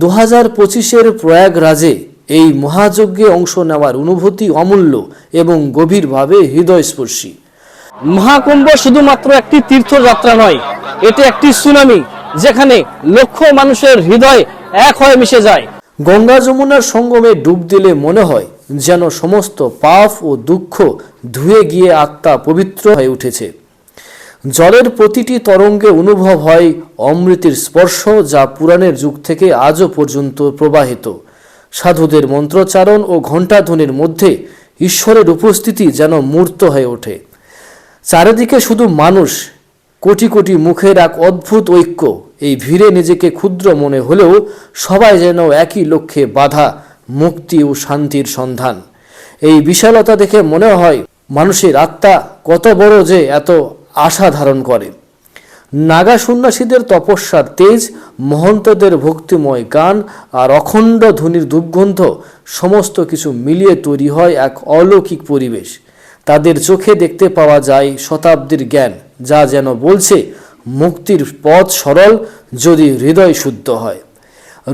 2025-এর প্রয়াগরাজে এই মহাযজ্ঞে অংশ নেওয়ার অনুভূতি অমূল্য এবং গভীরভাবে হৃদয়স্পর্শী। মহাকুম্ভ শুধুমাত্র একটি তীর্থযাত্রা নয়, এটি একটি সুনামি যেখানে লক্ষ মানুষের হৃদয় এক হয়ে মিশে যায়। গঙ্গা যমুনার সঙ্গমে ডুব দিলে মনে হয় যেন সমস্ত পাপ ও দুঃখ ধুয়ে গিয়ে আত্মা পবিত্র হয়ে উঠেছে। জলের প্রতিটি তরঙ্গে অনুভব হয় অমৃতের স্পর্শ, যা পুরাণের যুগ থেকে আজও পর্যন্ত প্রবাহিত। সাধুদের মন্ত্রোচ্চারণ ও ঘণ্টাধ্বনির মধ্যে ঈশ্বরের উপস্থিতি যেন মূর্ত হয়ে ওঠে। চারিদিকে শুধু মানুষ, কোটি কোটি মুখের এক অদ্ভুত ঐক্য। এই ভিড়ে নিজেকে ক্ষুদ্র মনে হলেও সবাই যেন একই লক্ষ্যে বাধা, মুক্তি ও শান্তির সন্ধান। এই বিশালতা দেখে মনে হয় মানুষের আত্মা কত বড় যে এত আশা ধারণ করে। নাগা সন্ন্যাসীদের তপস্যার তেজ, মহন্তদের ভক্তিময় গান আর অখণ্ড ধ্বনির দুর্গন্ধ সমস্ত কিছু মিলিয়ে তৈরি হয় এক অলৌকিক পরিবেশ। তাদের চোখে দেখতে পাওয়া যায় শতাব্দীর জ্ঞান, যা যেন বলছে মুক্তির পথ সরল যদি হৃদয় শুদ্ধ হয়।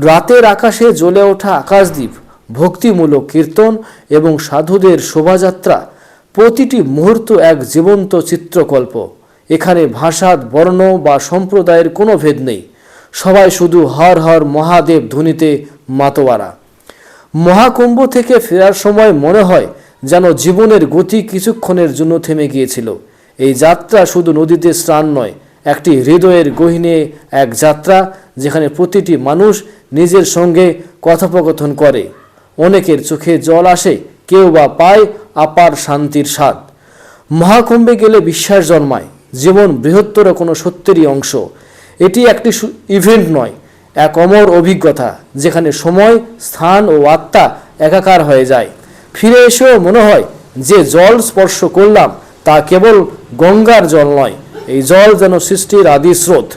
রাতের আকাশে জ্বলে ওঠা আকাশদ্বীপ, ভক্তিমূলক কীর্তন এবং সাধুদের শোভাযাত্রা, প্রতিটি মুহূর্ত এক জীবন্ত চিত্রকল্প। এখানে ভাষা, বর্ণ বা সম্প্রদায়ের কোনো ভেদ নেই, সবাই শুধু হর হর মহাদেব ধ্বনিতে মাতোয়ারা। মহাকুম্ভ থেকে ফেরার সময় মনে হয় যেন জীবনের গতি কিছুক্ষণের জন্য থেমে গিয়েছিল। এই যাত্রা শুধু নদীতে স্নান নয়, একটি হৃদয়ের গহীনে এক যাত্রা, যেখানে প্রতিটি মানুষ নিজের সঙ্গে কথোপকথন করে। অনেকের চোখে জল আসে, কেউ বা পায় আপার শান্তির স্বাদ। মহাকুম্ভে গেলে বিশ্বাস জন্মায় জীবন বৃহত্তর কোনো সত্যেরই অংশ। এটি একটি ইভেন্ট নয়, এক অমর অভিজ্ঞতা, যেখানে সময়, স্থান ও আত্মা একাকার হয়ে যায়। ফিরে এসেও মনে হয় যে জল স্পর্শ করলাম তা কেবল গঙ্গার জল নয়, এই জল যেন সৃষ্টির আদি স্রোত।